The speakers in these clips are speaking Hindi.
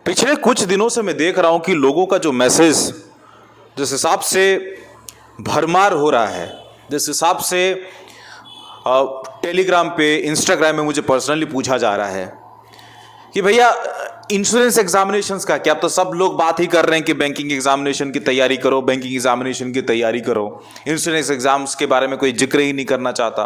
पिछले कुछ दिनों से मैं देख रहा हूं कि लोगों का जो मैसेज जिस हिसाब से भरमार हो रहा है, जिस हिसाब से टेलीग्राम पे, इंस्टाग्राम में मुझे पर्सनली पूछा जा रहा है कि भैया इंश्योरेंस एग्जामिनेशंस का क्या। अब तो सब लोग बात ही कर रहे हैं कि बैंकिंग एग्जामिनेशन की तैयारी करो, बैंकिंग एग्जामिनेशन की तैयारी करो। इंश्योरेंस एग्जाम्स के बारे में कोई जिक्र ही नहीं करना चाहता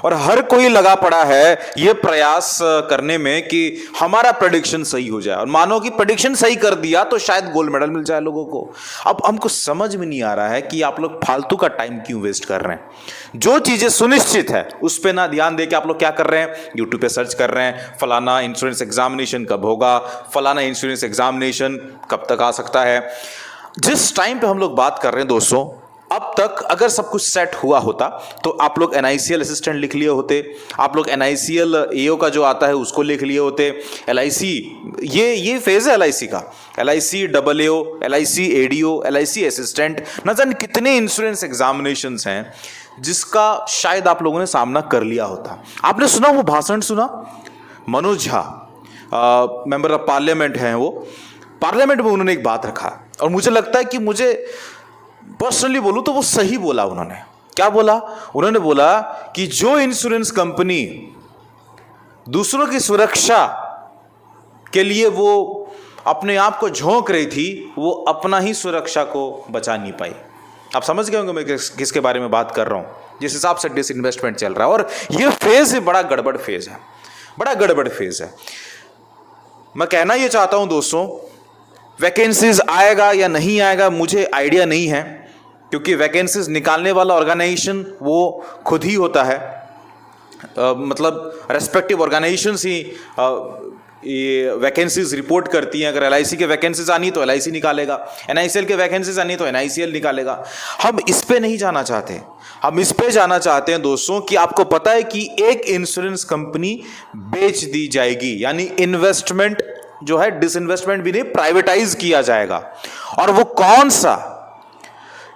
और हर कोई लगा पड़ा है ये प्रयास करने में कि हमारा प्रेडिक्शन सही हो जाए, और मानो कि प्रेडिक्शन सही कर दिया तो शायद गोल्ड मेडल मिल जाए लोगों को। अब हमको समझ में नहीं आ रहा है कि आप लोग फालतू का टाइम क्यों वेस्ट कर रहे हैं। जो चीजें सुनिश्चित है उस पर ना ध्यान दे के आप लोग क्या कर रहे हैं, यूट्यूब पे सर्च कर रहे हैं फलाना इंश्योरेंस एग्जामिनेशन कब होगा, फलाना इंश्योरेंस एग्जामिनेशन कब तक आ सकता है। जिस टाइम पे हम लोग बात कर रहे हैं दोस्तों, अब तक अगर सब कुछ सेट हुआ होता तो आप लोग NICL असिस्टेंट लिख लिए होते, आप लोग NICL AO का जो आता है उसको लिख लिए होते। LIC ये फेज है LIC का, LIC AAO, LIC ADO, LIC assistant, न जाने कितने इंश्योरेंस एग्जामिनेशंस हैं जिसका शायद आप लोगों ने सामना कर लिया होता। आपने सुना वो भाषण सुना, Manoj Jha member of parliament हैं, वो पार्लियामेंट में उन्होंने एक बात रखा और मुझे लगता है कि मुझे पर्सनली बोलूं तो वो सही बोला। उन्होंने क्या बोला? उन्होंने बोला कि जो इंश्योरेंस कंपनी दूसरों की सुरक्षा के लिए वो अपने आप को झोंक रही थी, वो अपना ही सुरक्षा को बचा नहीं पाई। आप समझ गए होंगे मैं किसके बारे में बात कर रहा हूं। जिस हिसाब से डिसइन्वेस्टमेंट चल रहा है और ये फेज है, बड़ा गड़बड़ फेज है, बड़ा गड़बड़ फेज है। मैं कहना ये चाहता हूं दोस्तों, वैकेंसीज आएगा या नहीं आएगा मुझे आइडिया नहीं है, क्योंकि वैकेंसीज निकालने वाला ऑर्गेनाइजेशन वो खुद ही होता है। मतलब रेस्पेक्टिव ऑर्गेनाइजेशंस ही ये वैकेंसीज रिपोर्ट करती हैं। अगर LIC के वैकेंसीज आनी तो LIC निकालेगा, NICL के वैकेंसीज आनी तो NICL निकालेगा। हम इस पे नहीं जाना चाहते, हम इस पे जाना चाहते हैं दोस्तों कि आपको पता है कि एक इंश्योरेंस कंपनी बेच दी जाएगी, यानी इन्वेस्टमेंट जो है डिसइन्वेस्टमेंट भी नहीं, प्राइवेटाइज किया जाएगा। और वो कौन सा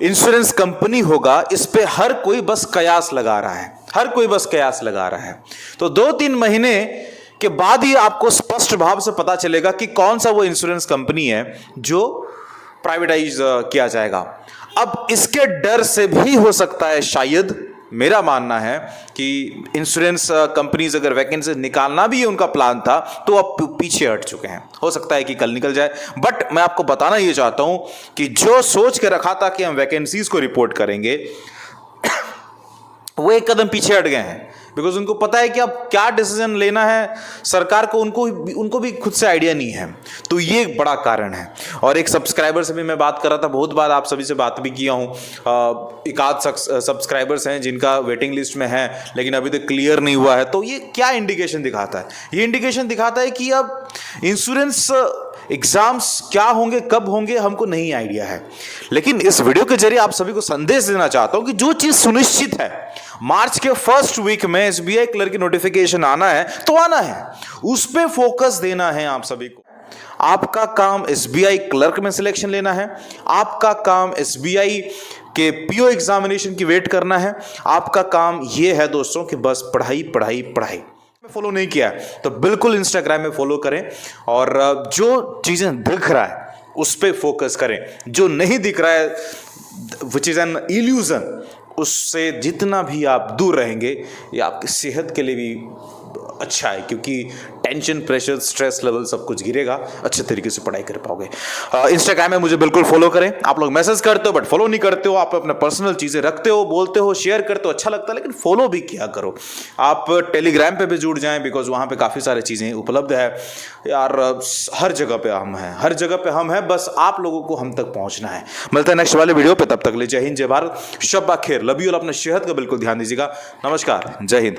इंश्योरेंस कंपनी होगा इस पे हर कोई बस कयास लगा रहा है, हर कोई बस कयास लगा रहा है। तो 2-3 महीने के बाद ही आपको स्पष्ट भाव से पता चलेगा कि कौन सा वो इंश्योरेंस कंपनी है जो प्राइवेटाइज किया जाएगा। अब इसके डर से भी हो सकता है, शायद मेरा मानना है कि इंश्योरेंस कंपनीज अगर वैकेंसी निकालना भी उनका प्लान था तो अब पीछे हट चुके हैं। हो सकता है कि कल निकल जाए, बट मैं आपको बताना ये चाहता हूं कि जो सोच के रखा था कि हम वैकेंसीज को रिपोर्ट करेंगे वो एक कदम पीछे हट गए हैं। बिकॉज उनको पता है कि अब क्या डिसीजन लेना है सरकार को, उनको भी खुद से आइडिया नहीं है। तो ये एक बड़ा कारण है। और एक सब्सक्राइबर से भी मैं बात कर रहा था, बहुत बार आप सभी से बात भी किया हूँ। एक आध सब्सक्राइबर्स हैं जिनका वेटिंग लिस्ट में है लेकिन अभी तक क्लियर नहीं हुआ है। तो ये क्या इंडिकेशन दिखाता है? ये इंडिकेशन दिखाता है कि अब इंश्योरेंस एग्जाम्स क्या होंगे, कब होंगे, हमको नहीं आइडिया है। लेकिन इस वीडियो के जरिए आप सभी को संदेश देना चाहता हूं कि जो चीज सुनिश्चित है, मार्च के फर्स्ट वीक में SBI क्लर्क की नोटिफिकेशन आना है तो आना है, उस पे फोकस देना है आप सभी को। आपका काम SBI क्लर्क में सिलेक्शन लेना है, आपका काम SBI के PO एग्जामिनेशन की वेट करना है। आपका काम यह है दोस्तों कि बस पढ़ाई पढ़ाई पढ़ाई। फॉलो नहीं किया है तो बिल्कुल इंस्टाग्राम में फॉलो करें और जो चीजें दिख रहा है उस पे फोकस करें। जो नहीं दिख रहा है, विच इज एन इल्यूजन, उससे जितना भी आप दूर रहेंगे ये आपकी सेहत के लिए भी अच्छा है, क्योंकि टेंशन, प्रेशर, स्ट्रेस लेवल सब कुछ गिरेगा, अच्छे तरीके से पढ़ाई कर पाओगे। इंस्टाग्राम में मुझे बिल्कुल फॉलो करें। आप लोग मैसेज करते हो बट फॉलो नहीं करते हो, आप अपने पर्सनल चीजें रखते हो, बोलते हो, शेयर करते हो, अच्छा लगता है, लेकिन फॉलो भी किया करो। आप टेलीग्राम पे भी जुड़ जाएं, बिकॉज वहां पे काफी सारी चीजें उपलब्ध है यार। हर जगह पे हम हैं, हर जगह पे हम हैं, बस आप लोगों को हम तक पहुंचना है। मिलते हैं नेक्स्ट वाले वीडियो पे, तब तक ले जय हिंद, जय भारत, शब्बा खैर, लव यू। अपने सेहत का बिल्कुल ध्यान दीजिएगा। नमस्कार, जय हिंद।